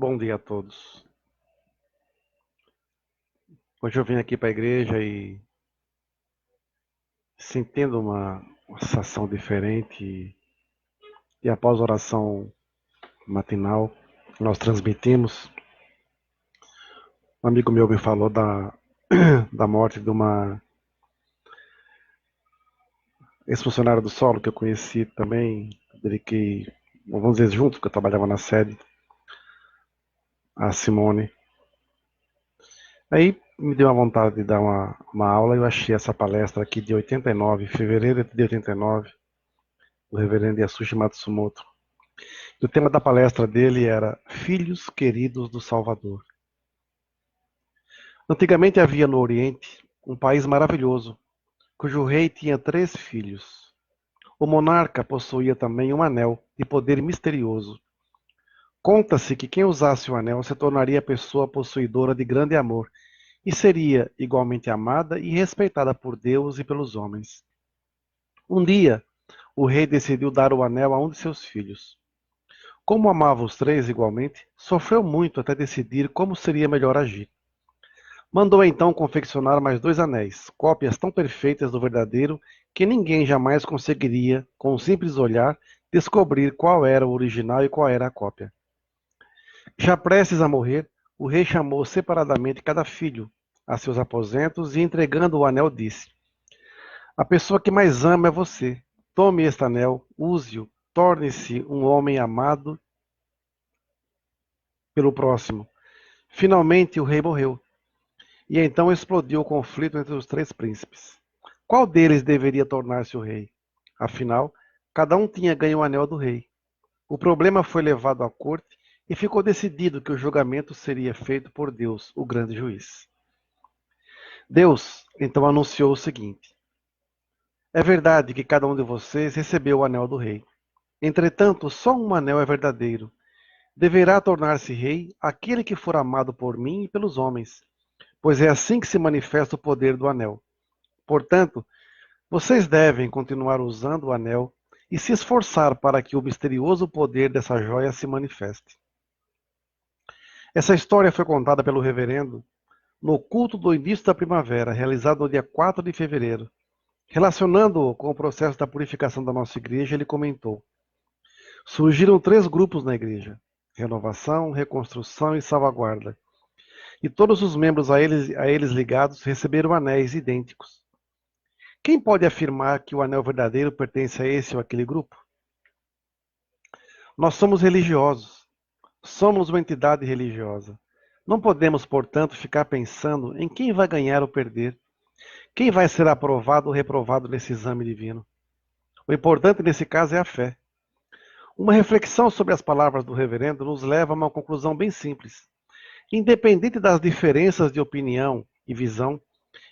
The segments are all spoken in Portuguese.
Bom dia a todos. Hoje eu vim aqui para a igreja e sentindo uma sensação diferente e após a oração matinal que nós transmitimos, um amigo meu me falou da morte de uma ex-funcionária do solo que eu conheci também, dediquei, vamos dizer, junto, porque eu trabalhava na sede, a Simone. Aí me deu uma vontade de dar uma aula e eu achei essa palestra aqui de 89, fevereiro de 89, do reverendo Yasushi Matsumoto. E o tema da palestra dele era Filhos Queridos do Salvador. Antigamente havia no Oriente um país maravilhoso, cujo rei tinha 3 filhos. O monarca possuía também um anel de poder misterioso. Conta-se que quem usasse o anel se tornaria pessoa possuidora de grande amor e seria igualmente amada e respeitada por Deus e pelos homens. Um dia, o rei decidiu dar o anel a um de seus filhos. Como amava os 3 igualmente, sofreu muito até decidir como seria melhor agir. Mandou então confeccionar mais 2 anéis, cópias tão perfeitas do verdadeiro que ninguém jamais conseguiria, com um simples olhar, descobrir qual era o original e qual era a cópia. Já prestes a morrer, o rei chamou separadamente cada filho a seus aposentos e, entregando o anel, disse: A pessoa que mais ama é você. Tome este anel, use-o, torne-se um homem amado pelo próximo. Finalmente o rei morreu. E então explodiu o conflito entre os 3 príncipes. Qual deles deveria tornar-se o rei? Afinal, cada um tinha ganho o anel do rei. O problema foi levado à corte e ficou decidido que o julgamento seria feito por Deus, o grande juiz. Deus então anunciou o seguinte: É verdade que cada um de vocês recebeu o anel do rei. Entretanto, só um anel é verdadeiro. Deverá tornar-se rei aquele que for amado por mim e pelos homens, pois é assim que se manifesta o poder do anel. Portanto, vocês devem continuar usando o anel e se esforçar para que o misterioso poder dessa joia se manifeste. Essa história foi contada pelo reverendo no culto do início da primavera, realizado no dia 4 de fevereiro. Relacionando-o com o processo da purificação da nossa igreja, ele comentou: Surgiram 3 grupos na igreja: renovação, reconstrução e salvaguarda. E todos os membros a eles ligados receberam anéis idênticos. Quem pode afirmar que o anel verdadeiro pertence a esse ou aquele grupo? Nós somos religiosos, somos uma entidade religiosa. Não podemos, portanto, ficar pensando em quem vai ganhar ou perder, quem vai ser aprovado ou reprovado nesse exame divino. O importante nesse caso é a fé. Uma reflexão sobre as palavras do reverendo nos leva a uma conclusão bem simples. Independente das diferenças de opinião e visão,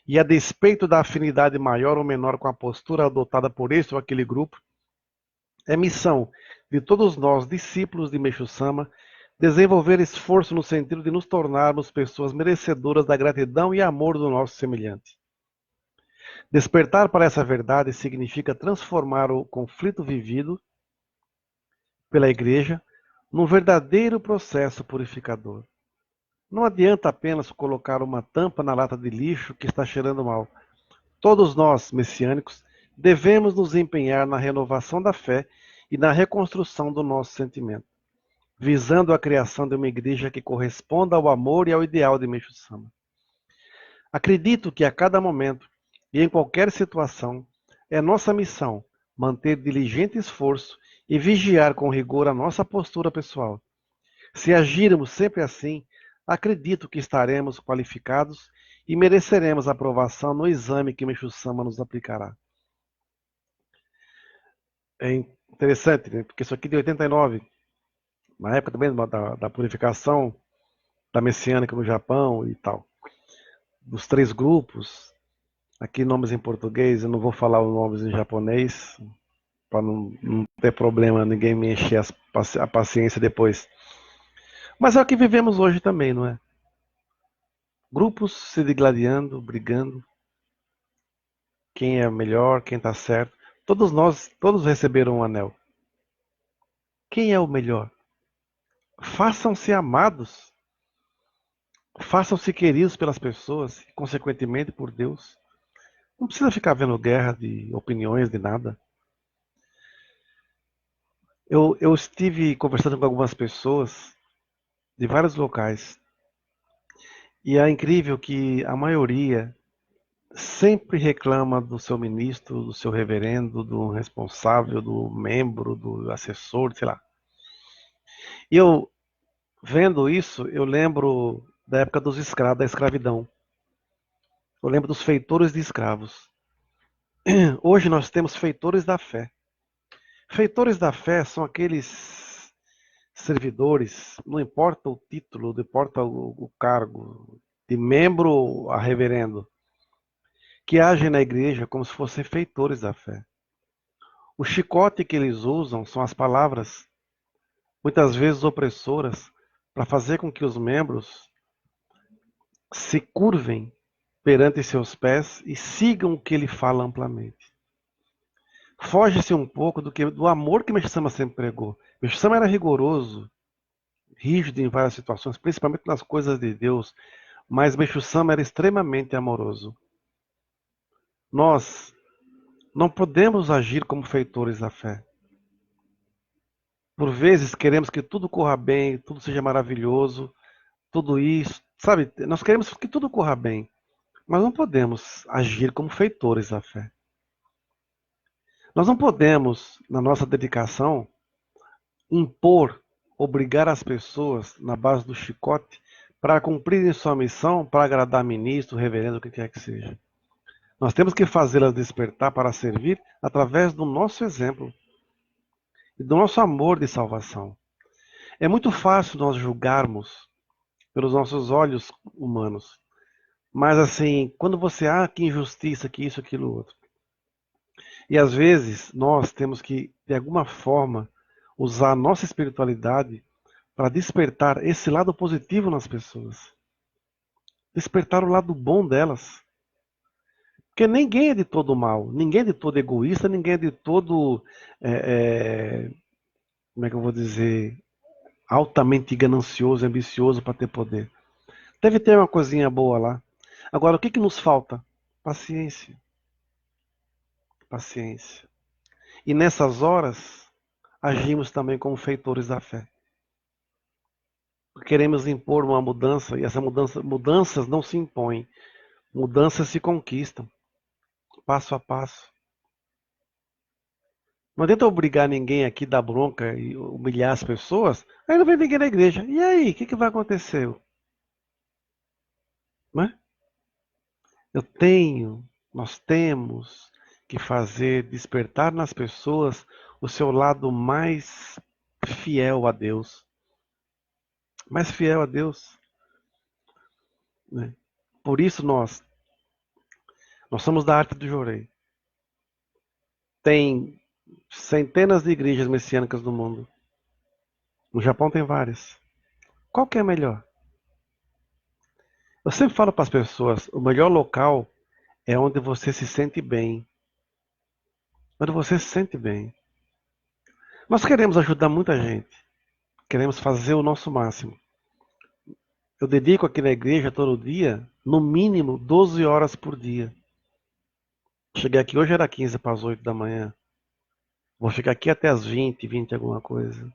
e a despeito da afinidade maior ou menor com a postura adotada por este ou aquele grupo, é missão de todos nós, discípulos de Meixo Sama, desenvolver esforço no sentido de nos tornarmos pessoas merecedoras da gratidão e amor do nosso semelhante. Despertar para essa verdade significa transformar o conflito vivido pela Igreja num verdadeiro processo purificador. Não adianta apenas colocar uma tampa na lata de lixo que está cheirando mal. Todos nós, messiânicos, devemos nos empenhar na renovação da fé e na reconstrução do nosso sentimento, visando a criação de uma igreja que corresponda ao amor e ao ideal de Meixo Sama. Acredito que a cada momento e em qualquer situação é nossa missão manter diligente esforço e vigiar com rigor a nossa postura pessoal. Se agirmos sempre assim, acredito que estaremos qualificados e mereceremos aprovação no exame que Meixo Sama nos aplicará. É interessante, né? Porque isso aqui de 89, na época também da purificação da messiânica no Japão e tal. Dos 3 grupos, aqui nomes em português, eu não vou falar os nomes em japonês, para não ter problema, ninguém me encher a paciência depois. Mas é o que vivemos hoje também, não é? Grupos se digladiando, brigando, quem é melhor, quem está certo. Todos receberam um anel. Quem é o melhor? Façam-se amados, façam-se queridos pelas pessoas e, consequentemente, por Deus. Não precisa ficar vendo guerra de opiniões, de nada. Eu estive conversando com algumas pessoas de vários locais e é incrível que a maioria sempre reclama do seu ministro, do seu reverendo, do responsável, do membro, do assessor, sei lá. E eu, vendo isso, eu lembro da época dos escravos, da escravidão. Eu lembro dos feitores de escravos. Hoje nós temos feitores da fé. Feitores da fé são aqueles servidores, não importa o título, não importa o cargo, de membro a reverendo, que agem na igreja como se fossem feitores da fé. O chicote que eles usam são as palavras, muitas vezes opressoras, para fazer com que os membros se curvem perante seus pés e sigam o que ele fala amplamente. Foge-se um pouco do amor que Meixo Sama sempre pregou. Meixo Sama era rigoroso, rígido em várias situações, principalmente nas coisas de Deus, mas Meixo Sama era extremamente amoroso. Nós não podemos agir como feitores da fé. Por vezes queremos que tudo corra bem, tudo seja maravilhoso, tudo isso, sabe? Nós queremos que tudo corra bem, mas não podemos agir como feitores da fé. Nós não podemos, na nossa dedicação, impor, obrigar as pessoas na base do chicote para cumprirem sua missão, para agradar ministro, reverendo, o que quer que seja. Nós temos que fazê-las despertar para servir através do nosso exemplo e do nosso amor de salvação. É muito fácil nós julgarmos pelos nossos olhos humanos, mas assim, quando você, que injustiça, que isso, aquilo, outro. E às vezes nós temos que, de alguma forma, usar a nossa espiritualidade para despertar esse lado positivo nas pessoas. Despertar o lado bom delas. Porque ninguém é de todo mal, ninguém é de todo egoísta, ninguém é de todo, como é que eu vou dizer, altamente ganancioso, ambicioso para ter poder. Deve ter uma coisinha boa lá. Agora, o que que nos falta? Paciência. Paciência. E nessas horas, agimos também como feitores da fé. Queremos impor uma mudança, e essa mudanças não se impõem. Mudanças se conquistam, passo a passo. Não adianta obrigar ninguém aqui, dar bronca e humilhar as pessoas, aí não vem ninguém na igreja. E aí, o que que vai acontecer? Né? Nós temos que fazer despertar nas pessoas o seu lado mais fiel a Deus. Mais fiel a Deus. Né? Por isso nós somos da arte do Jorei. Tem centenas de igrejas messiânicas no mundo. No Japão tem várias. Qual que é a melhor? Eu sempre falo para as pessoas, o melhor local é onde você se sente bem. Onde você se sente bem. Nós queremos ajudar muita gente. Queremos fazer o nosso máximo. Eu dedico aqui na igreja todo dia, no mínimo 12 horas por dia. Cheguei aqui hoje era 15 para as 8 da manhã. Vou ficar aqui até as 20 alguma coisa.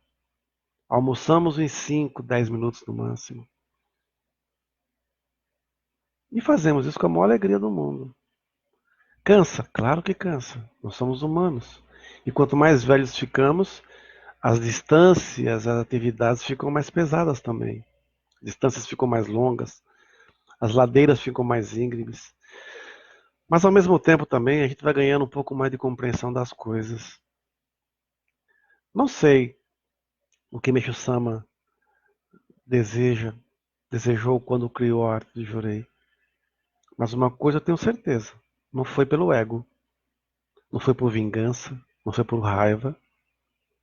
Almoçamos em 5, 10 minutos no máximo. E fazemos isso com a maior alegria do mundo. Cansa? Claro que cansa. Nós somos humanos. E quanto mais velhos ficamos, as distâncias, as atividades ficam mais pesadas também. As distâncias ficam mais longas, as ladeiras ficam mais íngremes. Mas ao mesmo tempo também a gente vai ganhando um pouco mais de compreensão das coisas. Não sei o que Meixo Sama desejou quando criou a arte do Jorei. Mas uma coisa eu tenho certeza, não foi pelo ego, não foi por vingança, não foi por raiva,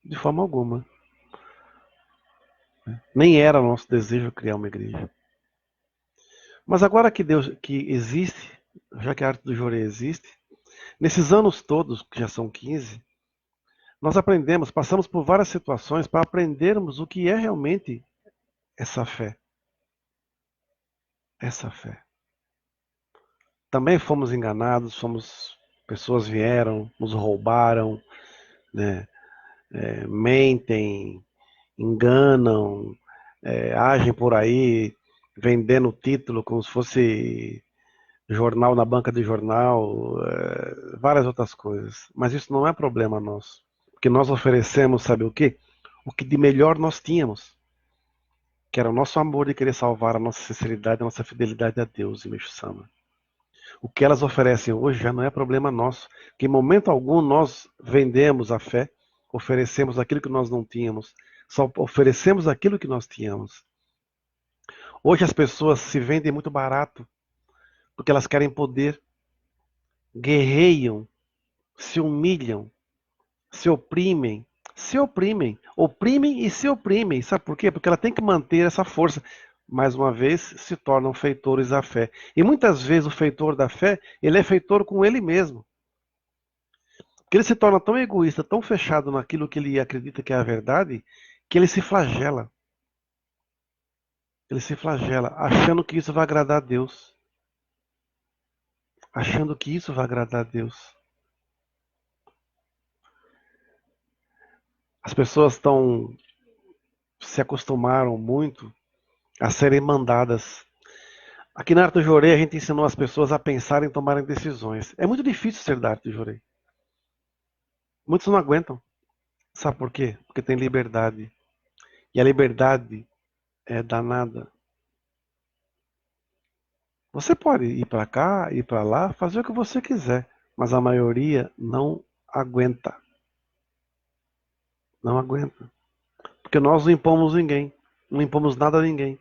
de forma alguma. Nem era nosso desejo criar uma igreja. Mas agora que Deus que existe, já que a arte do Jorei existe, nesses anos todos, que já são 15, nós aprendemos, passamos por várias situações para aprendermos o que é realmente essa fé. Essa fé. Também fomos enganados, pessoas vieram, nos roubaram, né? Mentem, enganam, agem por aí vendendo título como se fosse jornal na banca de jornal, várias outras coisas. Mas isso não é problema nosso. Porque nós oferecemos, sabe o quê? O que de melhor nós tínhamos, que era o nosso amor de querer salvar, a nossa sinceridade, a nossa fidelidade a Deus, e Sama. O que elas oferecem hoje já não é problema nosso, que em momento algum nós vendemos a fé, oferecemos aquilo que nós não tínhamos, só oferecemos aquilo que nós tínhamos. Hoje as pessoas se vendem muito barato, porque elas querem poder, guerreiam, se humilham, se oprimem e se oprimem. Sabe por quê? Porque ela tem que manter essa força. Mais uma vez, se tornam feitores da fé. E muitas vezes o feitor da fé, ele é feitor com ele mesmo. Porque ele se torna tão egoísta, tão fechado naquilo que ele acredita que é a verdade, que ele se flagela. Ele se flagela, achando que isso vai agradar a Deus. Achando que isso vai agradar a Deus. As pessoas se acostumaram muito a serem mandadas. Aqui na Arte Jorei a gente ensinou as pessoas a pensarem e tomarem decisões. É muito difícil ser da Arte Jorei. Muitos não aguentam. Sabe por quê? Porque tem liberdade. E a liberdade é danada. Você pode ir para cá, ir para lá, fazer o que você quiser, mas a maioria não aguenta. Não aguenta. Porque nós não impomos ninguém. Não impomos nada a ninguém.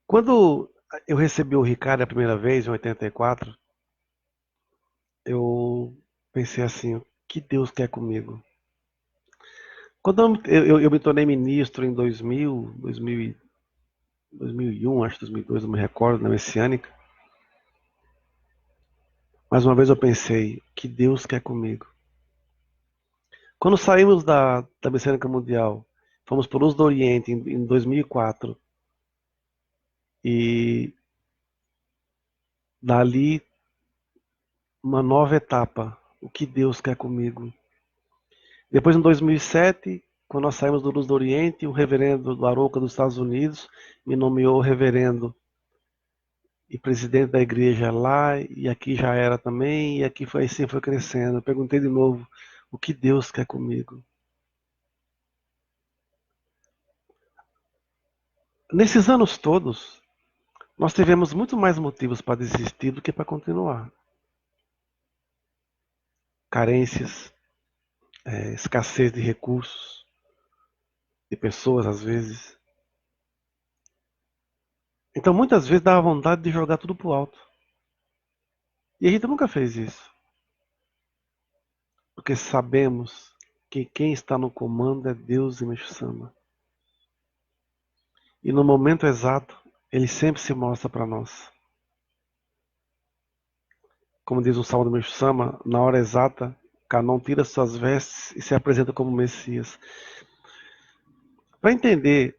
Quando eu recebi o Ricardo a primeira vez, em 84, eu pensei assim, o que Deus quer comigo? Quando eu me tornei ministro em 2001, acho 2002, não me recordo, na Messiânica, mais uma vez eu pensei, o que Deus quer comigo? Quando saímos da Messiânica Mundial, fomos para Luz do Oriente em 2004, e dali uma nova etapa, o que Deus quer comigo? Depois, em 2007, quando nós saímos do Luz do Oriente, o reverendo do Arouca dos Estados Unidos me nomeou reverendo e presidente da igreja lá, e aqui já era também, e aqui foi assim, foi crescendo. Eu perguntei de novo, o que Deus quer comigo? Nesses anos todos, nós tivemos muito mais motivos para desistir do que para continuar. Carências, escassez de recursos, de pessoas às vezes. Então muitas vezes dá vontade de jogar tudo pro alto. E a gente nunca fez isso. Porque sabemos que quem está no comando é Deus e Meixo-sama. E no momento exato, ele sempre se mostra para nós. Como diz o Salmo do Meixo-sama, na hora exata, Canon tira suas vestes e se apresenta como Messias. Para entender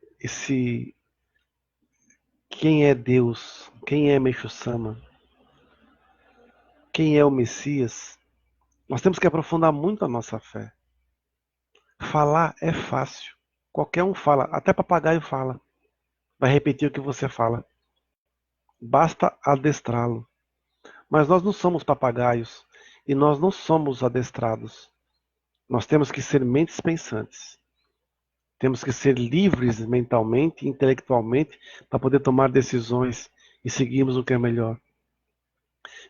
quem é Deus, quem é Meixo-sama, quem é o Messias, nós temos que aprofundar muito a nossa fé. Falar é fácil. Qualquer um fala, até papagaio fala. Vai repetir o que você fala. Basta adestrá-lo. Mas nós não somos papagaios e nós não somos adestrados. Nós temos que ser mentes pensantes. Temos que ser livres mentalmente e intelectualmente para poder tomar decisões e seguirmos o que é melhor.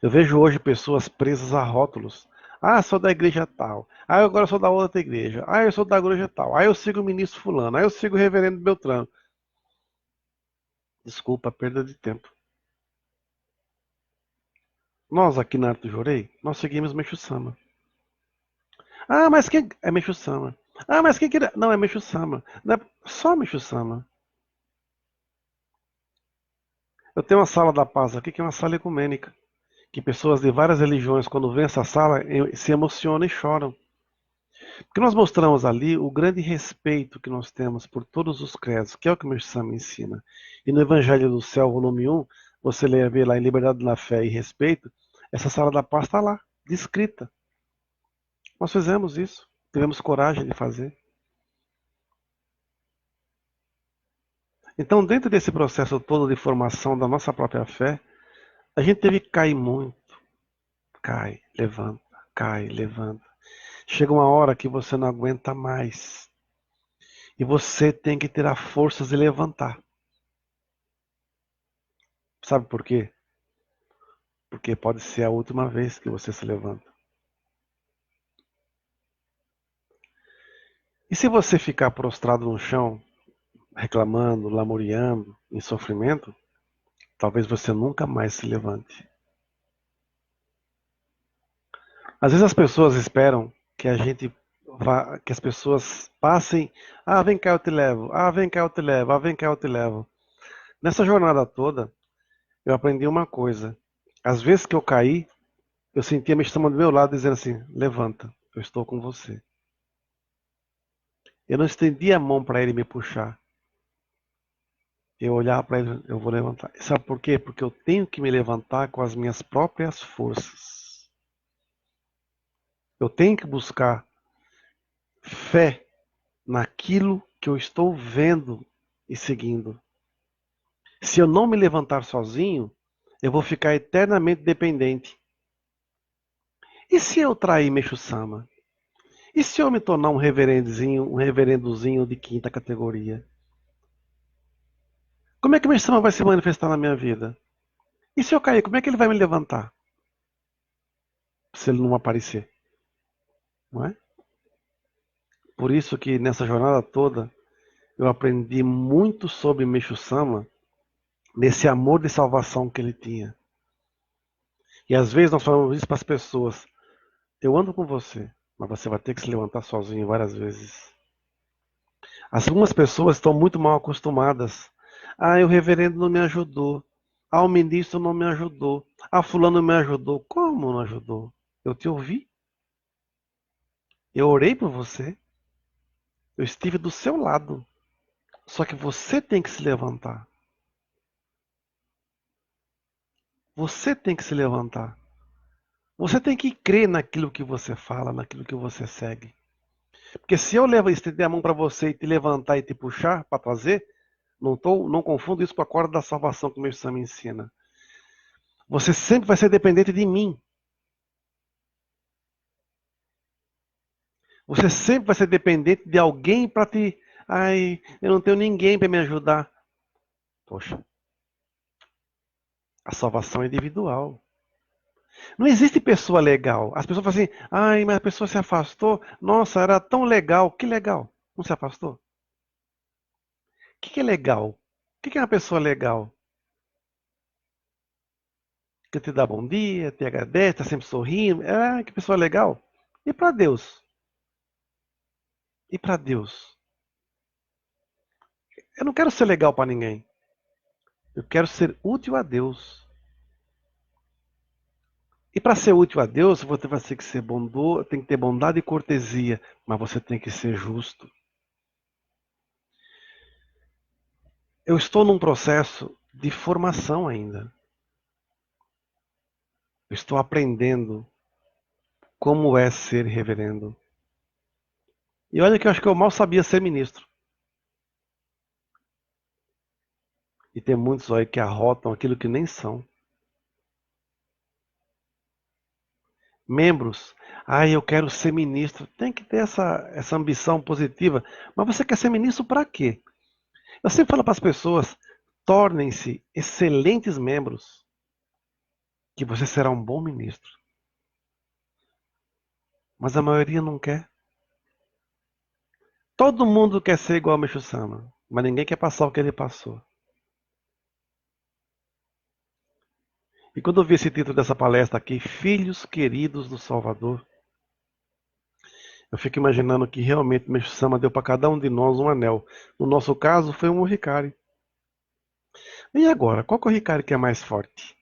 Eu vejo hoje pessoas presas a rótulos. Ah, sou da igreja tal. Ah, eu agora sou da outra igreja. Ah, eu sou da igreja tal. Ah, eu sigo o ministro fulano. Ah, eu sigo o reverendo Beltrano. Desculpa, perda de tempo. Nós aqui na Arte Jorei, nós seguimos Meixo-sama. Ah, mas quem é Meixo-sama? Ah, mas quem que... Não, é Meixo-sama. Não é só Meixo-sama. Eu tenho uma sala da paz aqui, que é uma sala ecumênica. Que pessoas de várias religiões, quando vêm essa sala, se emocionam e choram. Porque nós mostramos ali o grande respeito que nós temos por todos os credos, que é o que o Meixo Sama ensina. E no Evangelho do Céu, volume 1, você vê lá em Liberdade na Fé e Respeito, essa sala da paz está lá, descrita. Nós fizemos isso, tivemos coragem de fazer. Então, dentro desse processo todo de formação da nossa própria fé, a gente teve que cair muito. Cai, levanta, cai, levanta. Chega uma hora que você não aguenta mais. E você tem que ter as forças de levantar. Sabe por quê? Porque pode ser a última vez que você se levanta. E se você ficar prostrado no chão, reclamando, lamuriando, em sofrimento, talvez você nunca mais se levante. Às vezes as pessoas esperam que a gente vá, que as pessoas passem, ah, vem cá eu te levo, ah, vem cá eu te levo, ah, vem cá eu te levo. Nessa jornada toda, eu aprendi uma coisa. Às vezes que eu caí, eu sentia me chamando do meu lado dizendo assim, levanta, eu estou com você. Eu não estendi a mão para ele me puxar. Eu olhava para ele, eu vou levantar. E sabe por quê? Porque eu tenho que me levantar com as minhas próprias forças. Eu tenho que buscar fé naquilo que eu estou vendo e seguindo. Se eu não me levantar sozinho, eu vou ficar eternamente dependente. E se eu trair Meixo Sama? E se eu me tornar um reverendozinho de quinta categoria? Como é que Meixo Sama vai se manifestar na minha vida? E se eu cair, como é que ele vai me levantar? Se ele não aparecer, não é? Por isso que nessa jornada toda eu aprendi muito sobre Meixo Sama, nesse amor de salvação que ele tinha. E às vezes nós falamos isso para as pessoas. Eu ando com você, mas você vai ter que se levantar sozinho várias vezes. Algumas pessoas estão muito mal acostumadas. Ah, o reverendo não me ajudou. Ah, o ministro não me ajudou. Ah, fulano não me ajudou. Como não ajudou? Eu te ouvi. Eu orei por você. Eu estive do seu lado. Só que você tem que se levantar. Você tem que se levantar. Você tem que crer naquilo que você fala, naquilo que você segue. Porque se eu estender a mão para você e te levantar e te puxar para fazer, não confundo isso com a corda da salvação que o meu Sam me ensina. Você sempre vai ser dependente de mim. Você sempre vai ser dependente de alguém para te. Ai, eu não tenho ninguém para me ajudar. Poxa, a salvação é individual. Não existe pessoa legal. As pessoas falam assim, ai, mas a pessoa se afastou. Nossa, era tão legal. Que legal. Não se afastou? O que é legal? O que é uma pessoa legal? Que te dá bom dia, te agradece, está sempre sorrindo. Ah, que pessoa legal. E para Deus? E para Deus? Eu não quero ser legal para ninguém. Eu quero ser útil a Deus. E para ser útil a Deus, você vai ter que ser bondoso, tem que ter bondade e cortesia, mas você tem que ser justo. Eu estou num processo de formação ainda. Eu estou aprendendo como é ser reverendo. E olha que eu acho que eu mal sabia ser ministro. E tem muitos aí que arrotam aquilo que nem são. Membros, eu quero ser ministro. Tem que ter essa ambição positiva. Mas você quer ser ministro para quê? Eu sempre falo para as pessoas, tornem-se excelentes membros, que você será um bom ministro. Mas a maioria não quer. Todo mundo quer ser igual a Meixo Sama, mas ninguém quer passar o que ele passou. E quando eu vi esse título dessa palestra aqui, Filhos Queridos do Salvador, eu fico imaginando que realmente Meixo Sama deu para cada um de nós um anel. No nosso caso, foi um Ricari. E agora, qual que é o Ricari que é mais forte?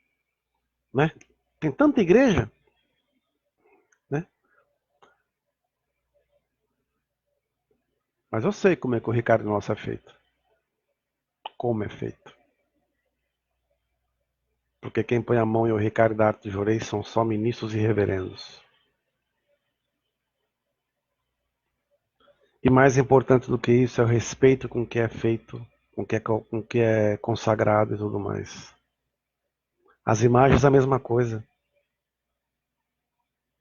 Né? Tem tanta igreja, né? Mas eu sei como é que o Ricardo nosso é feito. Como é feito. Porque quem põe a mão em o Ricardo da Arte de Jorei são só ministros e reverendos. E mais importante do que isso é o respeito com o que é feito, com o que é consagrado e tudo mais. As imagens a mesma coisa.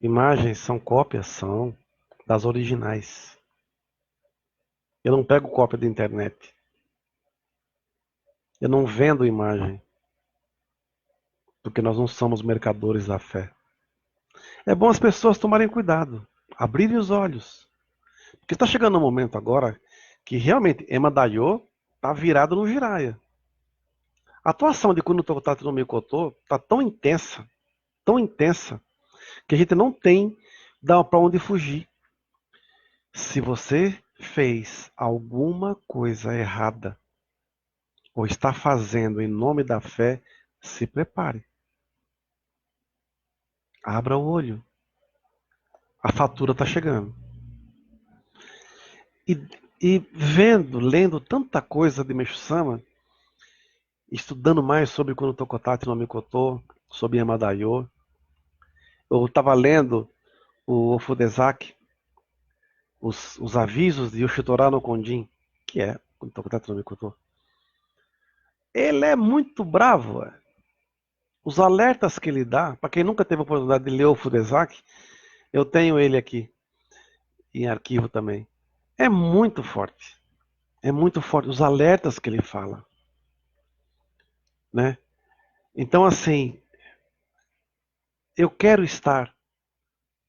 Imagens são cópias, são das originais. Eu não pego cópia da internet. Eu não vendo imagem, porque nós não somos mercadores da fé. É bom as pessoas tomarem cuidado, abrirem os olhos. Porque está chegando um momento agora que realmente Ema Daiô está virado no giraia. A atuação de Kuno Tokutatsu no Mikoto está tão intensa, que a gente não tem para onde fugir. Se você fez alguma coisa errada, ou está fazendo em nome da fé, se prepare. Abra o olho. A fatura está chegando. E vendo, lendo tanta coisa de Meixo Sama, estudando mais sobre Kuno Tokutatsu no Mikoto, sobre Ema Daiô, eu estava lendo o Ofudezaki, os avisos de Yoshitora no Kondin, que é Kuno Tokutatsu no Mikoto. Ele é muito bravo. Os alertas que ele dá, para quem nunca teve a oportunidade de ler o Fudezaki, eu tenho ele aqui em arquivo também. É muito forte. É muito forte os alertas que ele fala, né? Então assim, eu quero estar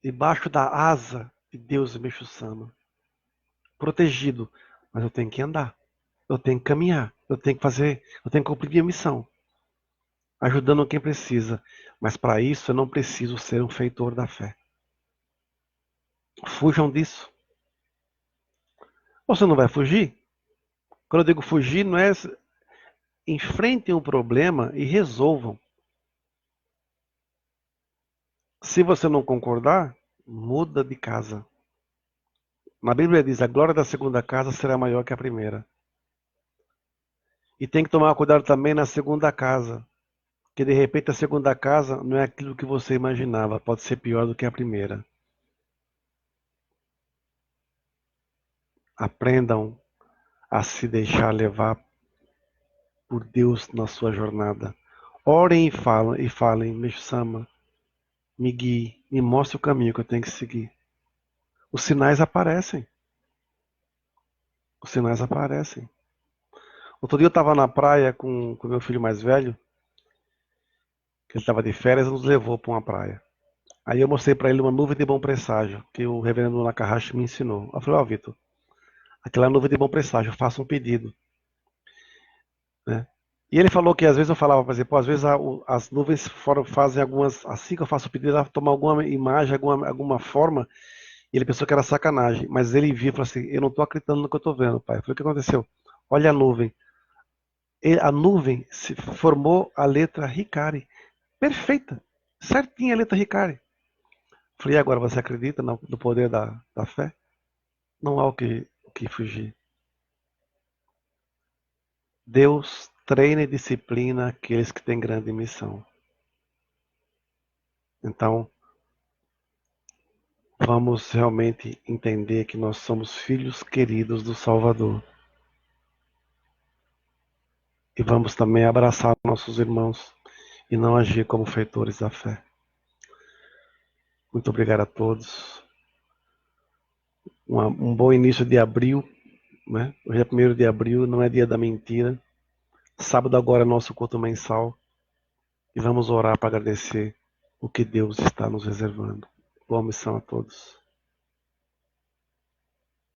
debaixo da asa de Deus e Meixo Sama, protegido, mas eu tenho que andar. Eu tenho que caminhar, eu tenho que fazer, eu tenho que cumprir minha missão, ajudando quem precisa. Mas para isso eu não preciso ser um feitor da fé. Fujam disso. Você não vai fugir? Quando eu digo fugir, não é enfrentem o problema e resolvam. Se você não concordar, muda de casa. Na Bíblia diz: a glória da segunda casa será maior que a primeira. E tem que tomar cuidado também na segunda casa. Que de repente a segunda casa não é aquilo que você imaginava, pode ser pior do que a primeira. Aprendam a se deixar levar por Deus na sua jornada. Orem e falem, Meixo Sama, me guie, me mostre o caminho que eu tenho que seguir. Os sinais aparecem. Os sinais aparecem. Outro dia eu estava na praia com meu filho mais velho, que ele estava de férias e nos levou para uma praia. Aí eu mostrei para ele uma nuvem de bom presságio, que o reverendo Nakahashi me ensinou. Eu falei, ó, Vitor, aquela nuvem de bom presságio, faça um pedido. Né? E ele falou que às vezes eu falava, por exemplo, às vezes as nuvens fazem algumas, assim que eu faço o pedido, ela toma alguma imagem, alguma forma, e ele pensou que era sacanagem. Mas ele viu e falou assim, eu não estou acreditando no que eu estou vendo, pai. Eu falei, o que aconteceu? Olha a nuvem. E a nuvem se formou a letra Hikari. Perfeita. Certinha a letra Hikari. Falei, e agora você acredita no poder da fé? Não há o que fugir. Deus treina e disciplina aqueles que têm grande missão. Então, vamos realmente entender que nós somos filhos queridos do Salvador. E vamos também abraçar nossos irmãos e não agir como feitores da fé. Muito obrigado a todos. Um bom início de abril. Né? Hoje é 1º de abril, não é dia da mentira. Sábado agora é nosso culto mensal. E vamos orar para agradecer o que Deus está nos reservando. Boa missão a todos.